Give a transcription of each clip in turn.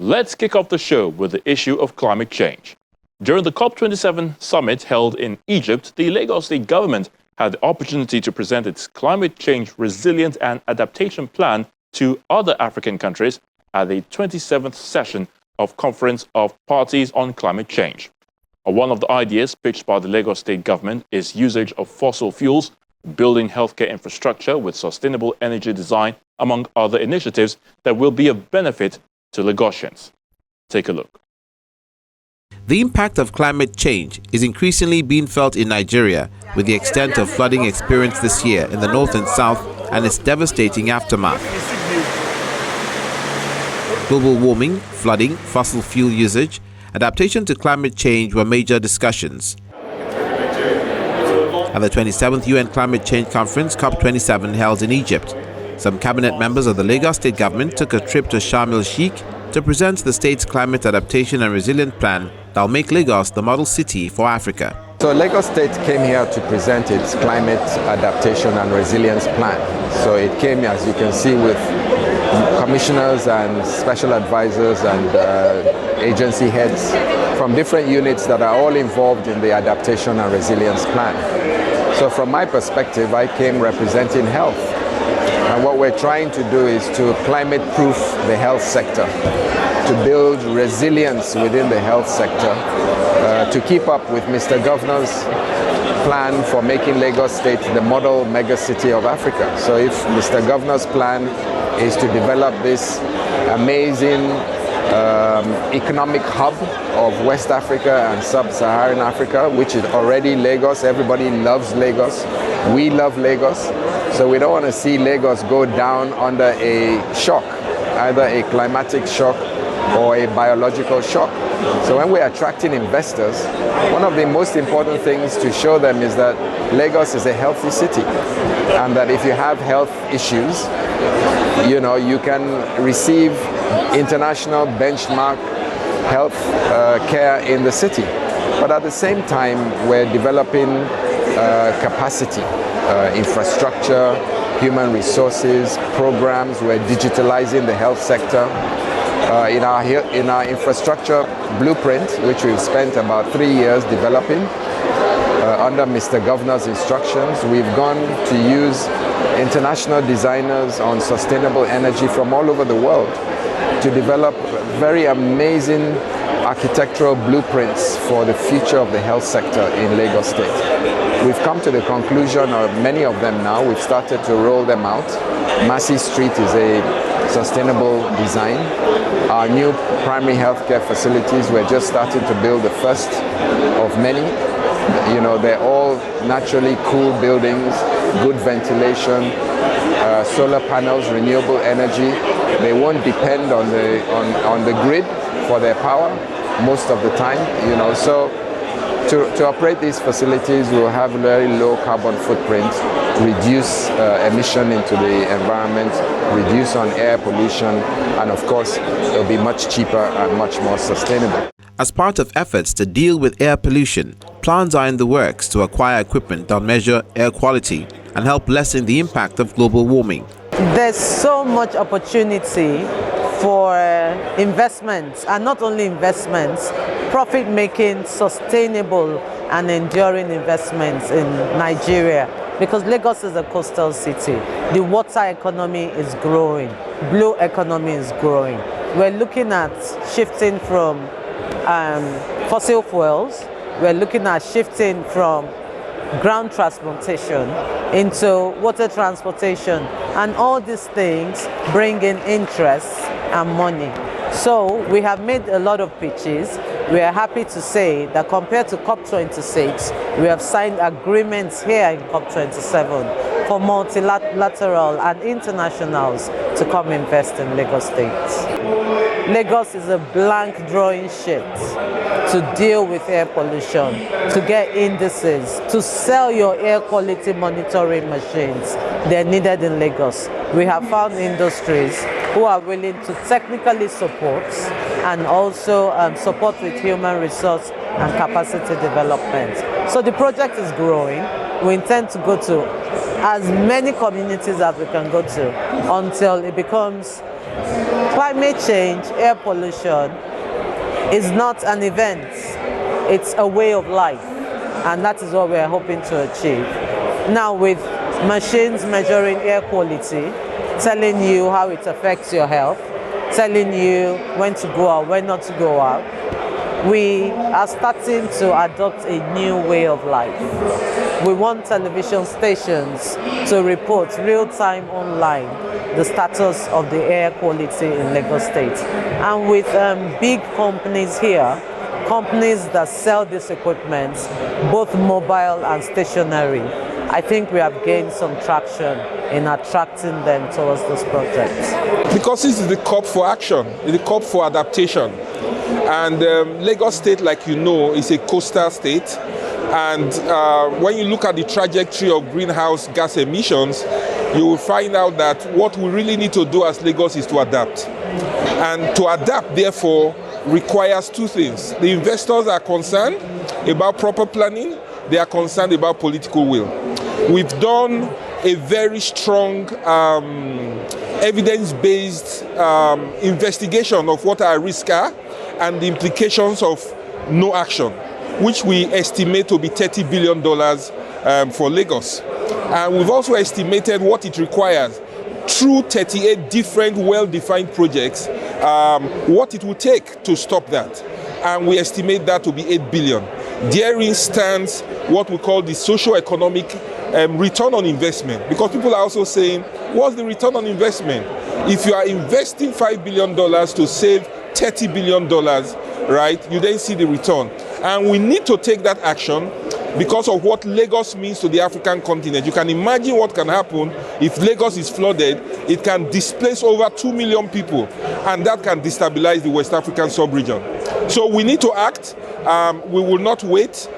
Let's kick off the show with the issue of climate change. During the COP27 summit held in Egypt, the Lagos state government had the opportunity to present its climate change resilience and adaptation plan to other African countries at the 27th session of Conference of Parties on Climate Change. One of the ideas pitched by the Lagos state government is usage of fossil fuels, building healthcare infrastructure with sustainable energy design, among other initiatives that will be of benefit to Lagosians. Take a look. The impact of climate change is increasingly being felt in Nigeria, with the extent of flooding experienced this year in the north and south and its devastating aftermath. Global warming, flooding, fossil fuel usage, adaptation to climate change were major discussions. At the 27th UN Climate Change Conference, COP27, held in Egypt, some cabinet members of the Lagos state government took a trip to Sharm el-Sheikh to present the state's climate adaptation and resilience plan that will make Lagos the model city for Africa. So Lagos State came here to present its climate adaptation and resilience plan. So it came, as you can see, with commissioners and special advisors and agency heads from different units that are all involved in the adaptation and resilience plan. So from my perspective, I came representing health. And what we're trying to do is to climate-proof the health sector, to build resilience within the health sector, to keep up with Mr. Governor's plan for making Lagos State the model megacity of Africa. So if Mr. Governor's plan is to develop this amazing economic hub of West Africa and Sub-Saharan Africa, which is already Lagos. Everybody loves Lagos. We love Lagos. So we don't want to see Lagos go down under a shock, either a climatic shock or a biological shock. So when we're attracting investors, one of the most important things to show them is that Lagos is a healthy city, and that if you have health issues, you can receive international benchmark health care in the city. But at the same time, we're developing capacity, infrastructure, human resources, programs. We're digitalizing the health sector. In our infrastructure blueprint, which we've spent about 3 years developing, under Mr. Governor's instructions, we've gone to use international designers on sustainable energy from all over the world to develop very amazing architectural blueprints for the future of the health sector in Lagos State. We've come to the conclusion of many of them now. We've started to roll them out. Massey Street is a sustainable design. Our new primary healthcare facilities, we're just starting to build the first of many. They're all naturally cool buildings, good ventilation, solar panels, renewable energy. They won't depend on the grid for their power most of the time. So to operate these facilities, we'll have very low carbon footprint, reduce emission into the environment, reduce on air pollution, and of course, it'll be much cheaper and much more sustainable. As part of efforts to deal with air pollution, plans are in the works to acquire equipment that measure air quality and help lessen the impact of global warming. There's so much opportunity for investments, and not only investments, profit-making, sustainable and enduring investments in Nigeria, because Lagos is a coastal city. The water economy is growing, blue economy is growing. We're looking at shifting from fossil fuels, we're looking at shifting from ground transportation into water transportation, and all these things bring in interest and money. So we have made a lot of pitches. We are happy to say that compared to COP26, we have signed agreements here in COP27 for multilateral and internationals to come invest in Lagos State. Lagos is a blank drawing sheet to deal with air pollution, to get indices, to sell your air quality monitoring machines. They're needed in Lagos. We have found industries who are willing to technically support and also support with human resource and capacity development. So the project is growing. We intend to go to as many communities as we can go to until it becomes climate change, air pollution is not an event, it's a way of life, and that is what we are hoping to achieve. Now, with machines measuring air quality, telling you how it affects your health, telling you when to go out, when not to go out, we are starting to adopt a new way of life. We want television stations to report real-time online the status of the air quality in Lagos State. And with big companies here, companies that sell this equipment, both mobile and stationary, I think we have gained some traction in attracting them towards this project. Because this is the COP for action, the COP for adaptation. And Lagos State, like you know, is a coastal state. And when you look at the trajectory of greenhouse gas emissions, you will find out that what we really need to do as Lagos is to adapt. And to adapt, therefore, requires two things. The investors are concerned about proper planning. They are concerned about political will. We've done a very strong evidence-based investigation of what our risks are and the implications of no action, which we estimate to be $30 billion for Lagos. And we've also estimated what it requires through 38 different well-defined projects, what it will take to stop that. And we estimate that to be $8 billion. Therein stands what we call the socio-economic return on investment, because people are also saying, what's the return on investment? If you are investing $5 billion to save $30 billion, right, you then see the return. And we need to take that action because of what Lagos means to the African continent. You can imagine what can happen if Lagos is flooded. It can displace over 2 million people, and that can destabilize the West African sub-region. So we need to act. We will not wait.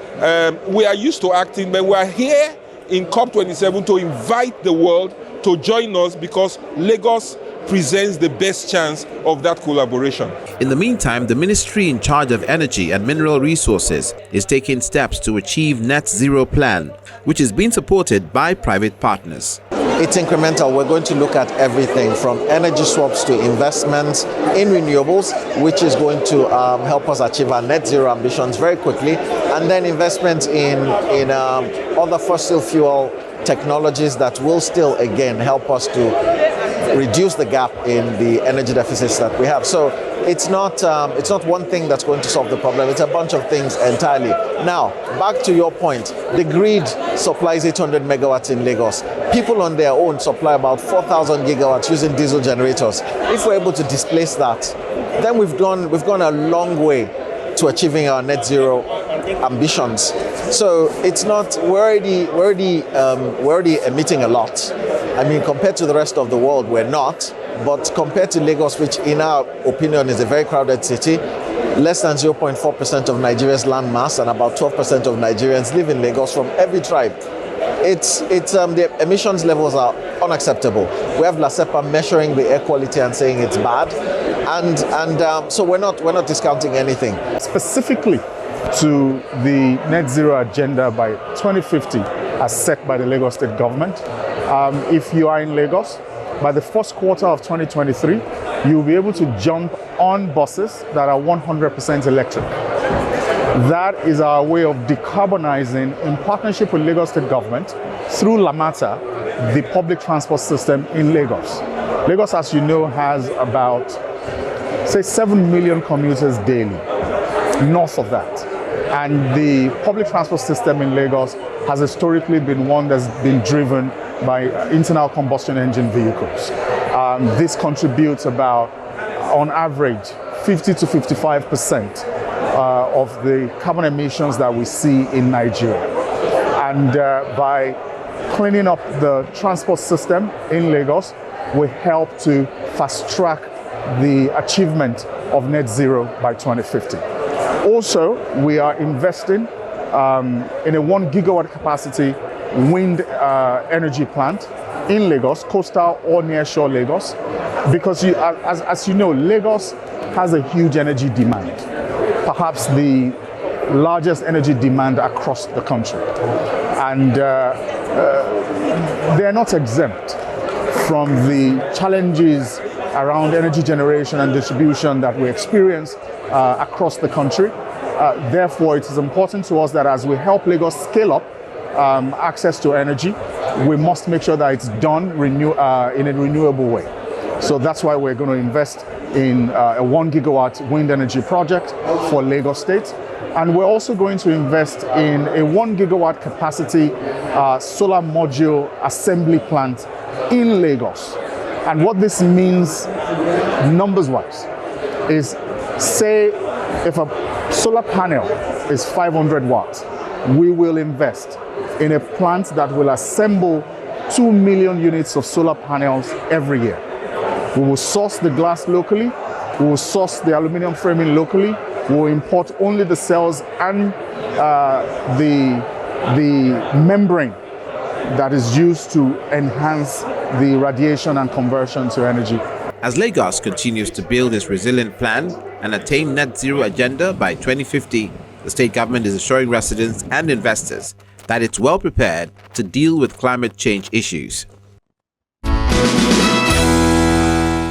We are used to acting, but we are here in COP27 to invite the world to join us because Lagos presents the best chance of that collaboration. In the meantime, the ministry in charge of energy and mineral resources is taking steps to achieve net zero plan, which is being supported by private partners. It's incremental. We're going to look at everything from energy swaps to investments in renewables, which is going to help us achieve our net zero ambitions very quickly, and then investments in other fossil fuel technologies that will still, again, help us to reduce the gap in the energy deficits that we have. So it's not one thing that's going to solve the problem. It's a bunch of things entirely. Now, back to your point, the grid supplies 800 megawatts in Lagos. People on their own supply about 4,000 gigawatts using diesel generators. If we're able to displace that, then we've gone a long way to achieving our net zero ambitions. So it's not, we're already emitting a lot. I mean, compared to the rest of the world, we're not. But compared to Lagos, which in our opinion is a very crowded city, less than 0.4% of Nigeria's land mass and about 12% of Nigerians live in Lagos from every tribe. The emissions levels are unacceptable. We have LASEPA measuring the air quality and saying it's bad, and so we're not discounting anything. Specifically to the net zero agenda by 2050 as set by the Lagos State government. If you are in Lagos, by the first quarter of 2023, you'll be able to jump on buses that are 100% electric. That is our way of decarbonizing in partnership with Lagos State government through Lamata, the public transport system in Lagos. Lagos, as you know, has about, say, 7 million commuters daily, north of that. And the public transport system in Lagos has historically been one that's been driven by internal combustion engine vehicles. This contributes about, on average, 50 to 55% of the carbon emissions that we see in Nigeria. And by cleaning up the transport system in Lagos, we help to fast track the achievement of net zero by 2050. Also, we are investing in a 1 gigawatt capacity wind energy plant in Lagos, coastal or near shore Lagos, because as you know, Lagos has a huge energy demand, perhaps the largest energy demand across the country. And they are not exempt from the challenges around energy generation and distribution that we experience across the country. Therefore, it is important to us that as we help Lagos scale up access to energy, we must make sure that it's done in a renewable way. So that's why we're going to invest in a 1 gigawatt wind energy project for Lagos State. And we're also going to invest in a 1 gigawatt capacity solar module assembly plant in Lagos. And what this means numbers-wise is, say, if a solar panel is 500 watts, we will invest in a plant that will assemble 2 million units of solar panels every year. We will source the glass locally, we will source the aluminum framing locally, we will import only the cells and the membrane that is used to enhance the radiation and conversion to energy. As Lagos continues to build its resilient plan and attain net zero agenda by 2050, the state government is assuring residents and investors that it's well prepared to deal with climate change issues.